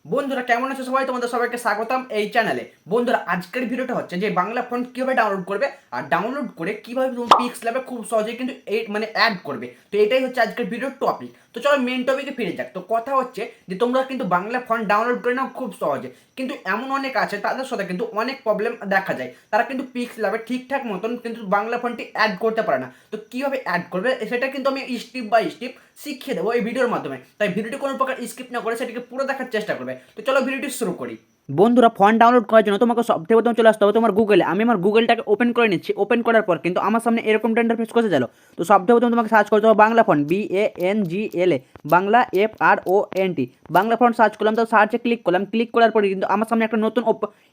বন্ধুরা কেমন আছো সবাই? তোমাদের সবাইকে স্বাগতম এই চ্যানেলে। বন্ধুরা আজকের ভিডিওটা হচ্ছে যে বাংলা ফন্ট কিভাবে ডাউনলোড করবে আর ডাউনলোড করে কিভাবে তুমি পিক্স ল্যাবে খুব সহজেই কিন্তু এই মানে অ্যাড করবে। তো এটাই হচ্ছে আজকের ভিডিওর টপিক। তো চলো মেন টপিকে ফিরে যাক। তো কথা হচ্ছে যে তোমরা কিন্তু বাংলা ফন্ট ডাউনলোড করে নাও খুব সহজে, কিন্তু এমন অনেক আছে তাদের সাথে কিন্তু অনেক প্রবলেম দেখা যায়। তারা কিন্তু পিক্স ল্যাবে ঠিকঠাক মতন কিন্তু বাংলা ফন্টটি অ্যাড করতে পারে না। তো কিভাবে অ্যাড করবে সেটা কিন্তু আমি স্টেপ বাই স্টেপ শিখিয়ে দেবো এই ভিডিওর মাধ্যমে। তাই ভিডিওটি কোনো প্রকার স্কিপ না করে সেটিকে পুরো দেখার চেষ্টা করবে। তো চলো ভিডিওটি শুরু করি। বন্ধুরা ফন্ট ডাউনলোড করার জন্য তোমাকে সবথেকে প্রথমে চলে আসতে হবে তোমার গুগলে। আমি আমার গুগলটাকে ওপেন করে নিচ্ছি। ওপেন করার পর কিন্তু আমার সামনে এরকম ইন্টারফেস করতে গেল। তো সবথেকে প্রথমে তোমাকে সার্চ করতে হবে Bangla font, BANGLA, Bangla FRONT। Bangla font search করলাম, তো সার্চে ক্লিক করলাম। ক্লিক করার পরে কিন্তু আমার সামনে একটা নতুন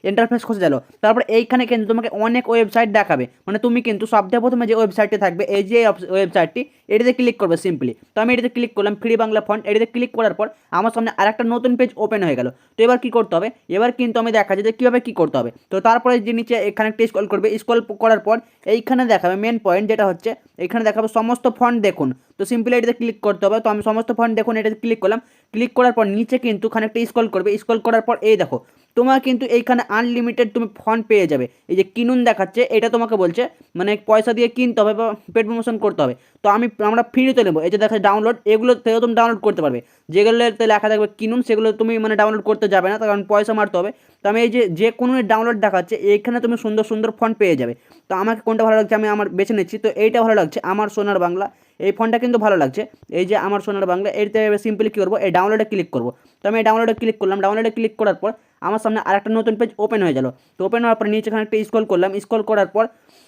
ইন্টারফেস খুঁজে গেল। তারপর এইখানে কিন্তু তোমাকে অনেক ওয়েবসাইট দেখাবে, মানে তুমি কিন্তু সবথেকে প্রথমে যে ওয়েবসাইটটি থাকবে এই যে ওয়েবসাইটটি, এটিতে ক্লিক করবে সিম্পলি। তো আমি এটিতে ক্লিক করলাম, ফ্রি বাংলা ফন্ট। এটিতে ক্লিক করার পর আমার সামনে আরেকটা নতুন পেজ ওপেন হয়ে গেল। তো এবার কি করতে হবে, এবার কিন্তু আমি দেখাচ্ছি যে কীভাবে কী করতে হবে। তো তারপরে যে নিচে এখানে একটা স্ক্রল করবে, স্ক্রল করার পর এইখানে দেখাবে মেন পয়েন্ট, যেটা হচ্ছে এখানে দেখাবে সমস্ত ফন্ট দেখুন। তো সিম্পলি এটাতে ক্লিক করতে হবে। তো আমি সমস্ত ফন্ট দেখুন এটাতে ক্লিক করলাম। ক্লিক করার পর নিচে কিন্তু খানিকটা স্ক্রল করবে। স্ক্রল করার পর এই দেখো তোমার কিন্তু এইখানে আনলিমিটেড তুমি ফন্ট পেয়ে যাবে। এই যে কিনুন দেখাচ্ছে, এটা তোমাকে বলছে মানে পয়সা দিয়ে কিনতে হবে বা পেড প্রমোশন করতে হবে। তো আমরা ফ্রিতে নেবো। এই যে দেখা ডাউনলোড, এগুলো থেকেও তুমি ডাউনলোড করতে পারবে। যেগুলোতে লেখা থাকবে কিনুন সেগুলো তুমি মানে ডাউনলোড করতে যাবে না, কারণ পয়সা মারতে হবে। তো আমি এই যে কোনো ডাউনলোড দেখাচ্ছে, এইখানে তুমি সুন্দর সুন্দর ফন্ট পেয়ে যাবে। তো আমাকে কোনটা ভালো লাগছে আমি বেছে নিচ্ছি। তো এইটা ভালো লাগছে, আমার সোনার বাংলা। এই ফন্টটা কিন্তু ভালো লাগছে, এই যে আমার সোনার বাংলা। এতে সিম্পলি কী করবো, এই ডাউনলোডে ক্লিক করবো। তো আমি এই ডাউনলোডে ক্লিক করলাম। ডাউনলোডে ক্লিক করার পর আমার সামনে আরেকটা নতুন পেজ ওপেন হয়ে গেল। তো ওপেন হওয়ার পর নিচেখানে একটা স্ক্রল করলাম। স্ক্রল করার পর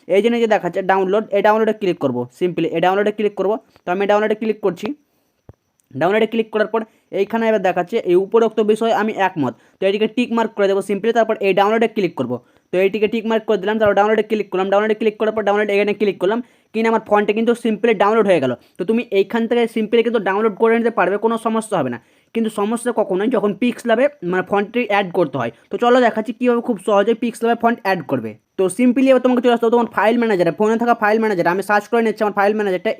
এই যে নিচে দেখাচ্ছে ডাউনলোড, এই ডাউনলোডে ক্লিক করবো। সিম্পলি এই ডাউনলোডে ক্লিক করবো। তো আমি ডাউনলোডে ক্লিক করছি। ডাউনলোডে ক্লিক করার পর এইখানে এবার দেখাচ্ছে এই উপরোক্ত বিষয়ে আমি একমত। তো এটিকে টিক মার্ক করে দেবো সিম্পলি। তারপর এই ডাউনলোডে ক্লিক করবো। তো এইটিকে টিক মার্ক করে দিলাম। তারপর ডাউনলোডে ক্লিক করলাম। ডাউনলোডে ক্লিক করার পর ডাউনলোড এখানে ক্লিক করলাম, কিনা আমার ফন্টে কিন্তু সিম্পলি ডাউনলোড হয়ে গেল। তো তুমি এইখান থেকে সিম্পলি কিন্তু ডাউনলোড করে নিতে পারবে, কোনো সমস্যা হবে না। কিন্তু সমস্যা কখনোই যখন পিক্স ল্যাবে মানে ফন্টটি অ্যাড করতে হয়। তো চলো দেখাচ্ছি কীভাবে খুব সহজেই পিক্স ল্যাবে ফন্ট অ্যাড করবে। তো সিম্পলি এবার তোমাকে চলে আসতে হবে তোমার ফাইল ম্যানেজারে, ফোনে থাকা ফাইল ম্যানেজার। আমি সার্চ করে নিচ্ছি আমার ফাইল ম্যানেজারটা,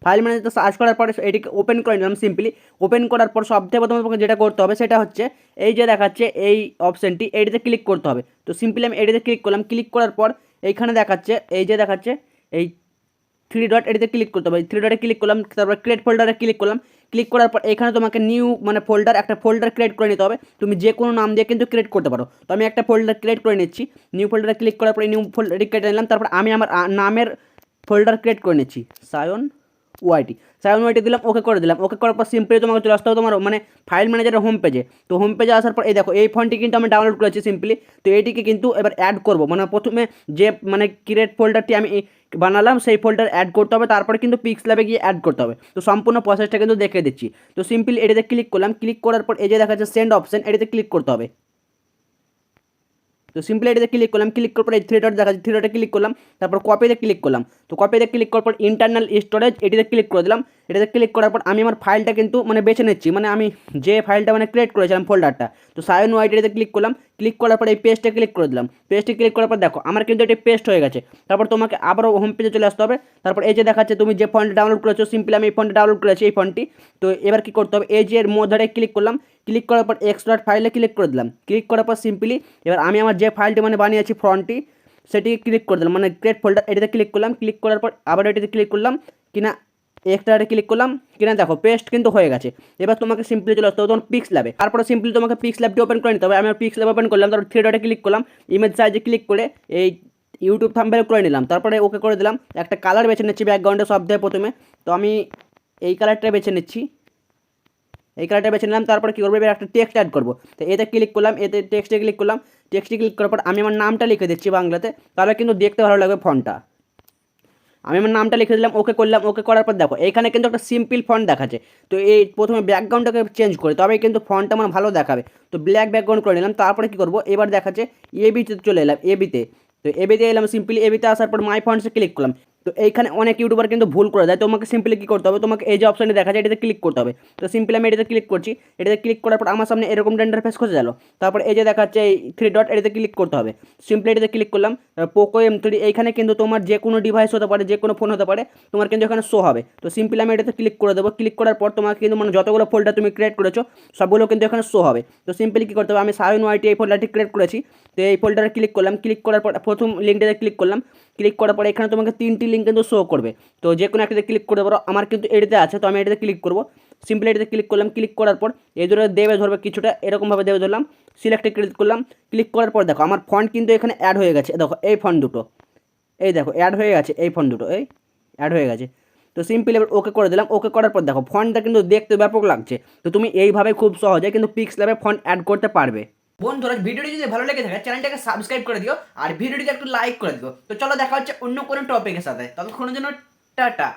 ফাইল ম্যানেজারটা সার্চ করার পরে এটিকে ওপেন করে নিলাম সিম্পলি। ওপেন করার পর সবথেকে প্রথমে তোমাকে যেটা করতে হবে সেটা হচ্ছে এই যে দেখাচ্ছে এই অপশানটি, এটিতে ক্লিক করতে হবে। তো সিম্পলি আমি এটিতে ক্লিক করলাম। ক্লিক করার পর এইখানে দেখাচ্ছে এই যে দেখাচ্ছে এই থ্রি ডট, এটিতে ক্লিক করতে হবে। থ্রি ডটে ক্লিক করলাম, তারপর ক্রিয়েট ফোল্ডারে ক্লিক করলাম। ক্লিক করার পর এখানে তোমাকে নিউ মানে একটা ফোল্ডার ক্রিয়েট করে নিতে হবে। তুমি যে কোনো নাম দিয়ে কিন্তু ক্রিয়েট করতে পারো। তো আমি একটা ফোল্ডার ক্রিয়েট করে নিচ্ছি। নিউ ফোল্ডারে ক্লিক করার পরে নিউ ফোল্ডার ক্রিয়েট নিলাম। তারপর আমি আমার নামের ফোল্ডার ক্রিয়েট করে নিচ্ছি, সায়ন ওয়াইটি দিলাম, ওকে করে দিলাম। ওকে করার পর সিম্পলি তোমাকে চলে আসতে হবে তোমার মানে ফাইল ম্যানেজারের হোম পেজে। তো হোম পেজে আসার পর এই দেখো এই ফন্টটি কিন্তু আমি ডাউনলোড করেছি সিম্পলি। তো এইটিকে কিন্তু এবার অ্যাড করবো, মানে প্রথমে যে মানে ক্রিয়েট ফোল্ডারটি আমি বানালাম সেই ফোল্ডার অ্যাড করতে হবে, তারপরে কিন্তু পিক্স ল্যাবে গিয়ে অ্যাড করতে হবে। তো সম্পূর্ণ প্রসেসটা কিন্তু দেখিয়ে দিচ্ছি। তো সিম্পলি এটিতে ক্লিক করলাম। ক্লিক করার পর এই যে দেখা যাচ্ছে সেন্ড অপশন, এটিতে ক্লিক করতে হবে। তো সিম্পলি এটাতে ক্লিক করলাম। ক্লিক করার পর এই থ্রি ডট দেখা যাচ্ছে, থ্রি ডটে ক্লিক করলাম। তারপর কপিতে ক্লিক করলাম। তো কপিতে ক্লিক করার পর ইন্টারনাল স্টোরেজ এটিতে ক্লিক করে দিলাম। এটাতে ক্লিক করার পর আমি আমার ফাইলটা কিন্তু মানে বেছে নিচ্ছি, মানে আমি যে ফাইলটা মানে ক্রিয়েট করেছিলাম ফোল্ডারটা। তো সায়ন ওয়াইট এটাতে ক্লিক করলাম। ক্লিক করার পর এই পেজটা ক্লিক করে দিলাম। পেজটি ক্লিক করার পর দেখো আমার কিন্তু এটি পেস্ট হয়ে গেছে। তারপর তোমাকে আবারও হোম পেজে চলে আসতে হবে। তারপর এই যে দেখাচ্ছে তুমি যে ফন্টটা ডাউনলোড করেছো, সিম্পলি আমি এই ফন্টটা ডাউনলোড করেছি এই ফন্টটি। তো এবার কি করতে হবে, এই যে এর মধ্যে ক্লিক করলাম। ক্লিক করার পর এক্সট্রাক্ট ফাইলে ক্লিক করে দিলাম। ক্লিক করার পর সিম্পলি এবার আমি আমার যে ফাইলটি মানে বানিয়েছি ফ্রন্টটি, সেটিকে ক্লিক করে দিলাম, মানে ক্রিয়েট ফোল্ডার এটিতে ক্লিক করলাম। ক্লিক করার পর আবার এটিতে ক্লিক করলাম, কিনা এক্সট্রাটে ক্লিক করলাম, কিনা দেখো পেস্ট কিন্তু হয়ে গেছে। এবার তোমাকে সিম্পলি চলে আসতে হবে তোমার পিক্স ল্যাবে। তারপরে সিম্পলি তোমাকে পিক্স ল্যাবটি ওপেন করে নিতে হবে। আমি পিক্স ল্যাব ওপেন করলাম। তারপর থ্রি ডটে ক্লিক করলাম, ইমেজ সাইজে ক্লিক করে এই ইউটিউব থাম্বনেল করে নিলাম। তারপরে ওকে করে দিলাম। একটা কালার বেছে নিচ্ছি ব্যাকগ্রাউন্ডে সব থেকে প্রথমে। তো আমি এই কালারটা বেছে নিচ্ছি, এই কালারটা বেছে নিলাম। তারপরে কী করবো, এবার একটা টেক্সট অ্যাড করবো। তো এতে ক্লিক করলাম, এতে টেক্সটে ক্লিক করলাম। টেক্সটে ক্লিক করার পর আমি আমার নামটা লিখে দিচ্ছি বাংলাতে, তাহলে কিন্তু দেখতে ভালো লাগবে ফন্টটা। আমি আমার নামটা লিখে দিলাম, ওকে করলাম। ওকে করার পর দেখো এখানে কিন্তু একটা সিম্পল ফন্ট দেখাচ্ছে। তো এই প্রথমে ব্যাকগ্রাউন্ডটাকে চেঞ্জ করে তবে কিন্তু ফন্টটা আমার ভালো দেখাবে। তো ব্ল্যাক ব্যাকগ্রাউন্ড করে নিলাম। তারপরে কী করবো, এবার দেখাচ্ছে এবিতে চলে এলাম, এবিতে। তো এবিতে এলাম, সিম্পলি এবিতে আসার পর মাই ফন্টসে ক্লিক করলাম। তো এইখানে অনেক ইউটিউবার কিন্তু ভুল করে দেয়। তোমাকে সিম্পলি কী করতে হবে, তোমাকে এই যে অপশানটি দেখা যায় এটাতে ক্লিক করতে হবে। তো সিম্পলি আমি এটাতে ক্লিক করছি, এটাতে ক্লিক করার পর আমার সামনে এরকম ইন্টারফেস খুঁজে গেল। তারপর এই যে দেখাচ্ছে এই 3 ডট, এটাতে ক্লিক করতে হবে। সিম্পলি এটাতে ক্লিক করলাম, পোকো M3, এইখানে কিন্তু তোমার যে কোনো ডিভাইস হতে পারে, যে কোনো ফোন হতে পারে, তোমার কিন্তু এখানে শো হবে। তো সিম্পলি আমি এটাতে ক্লিক করে দেবো। ক্লিক করার পর তোমাকে কিন্তু মানে যতগুলো ফোল্ডার তুমি ক্রিয়েট করেছো সবগুলো কিন্তু এখানে শো হবে। তো সিম্পলি কী করতে হবে, আমি শাহিন ওয়াইটি এই ফোল্ডারটি ক্রিয়েট করেছি। তো এই ফোল্ডারে ক্লিক করলাম, ক্লিক করার পর প্রথম লিঙ্কটাতে ক্লিক করলাম। ক্লিক করার পর এখানে তোমাকে 3টি লিঙ্ক কিন্তু শো করবে। তো যে কোনো একটাতে ক্লিক করতে পারো, আমার কিন্তু এটাতে আছে, তো আমি এটাতে ক্লিক করবো। সিম্পলি এটাতে ক্লিক করলাম, ক্লিক করার পর এই দুটো দেবে ধরবে কিছুটা, এরকমভাবে দেবে ধরলাম। সিলেক্টে ক্লিক করলাম, ক্লিক করার পর দেখো আমার ফন্ট কিন্তু এখানে অ্যাড হয়ে গেছে। দেখো এই ফন্ট দুটো, এই দেখো অ্যাড হয়ে গেছে, এই ফন্ট দুটো এই অ্যাড হয়ে গেছে। তো সিম্পলি এবার ওকে করে দিলাম। ওকে করার পর দেখো ফন্টটা কিন্তু দেখতে ব্যাপক লাগছে। তো তুমি এইভাবে খুব সহজে কিন্তু পিক্সেলাবে ফন্ট অ্যাড করতে পারবে। বন্ধুরা ভিডিওটি যদি ভালো লেগে থাকে চ্যানেলটাকে সাবস্ক্রাইব করে দিও আর ভিডিওটিতে একটু লাইক করে দিও। তো চলো দেখা হচ্ছে অন্য কোনো টপিকের সাথে, ততক্ষণের জন্য টাটা।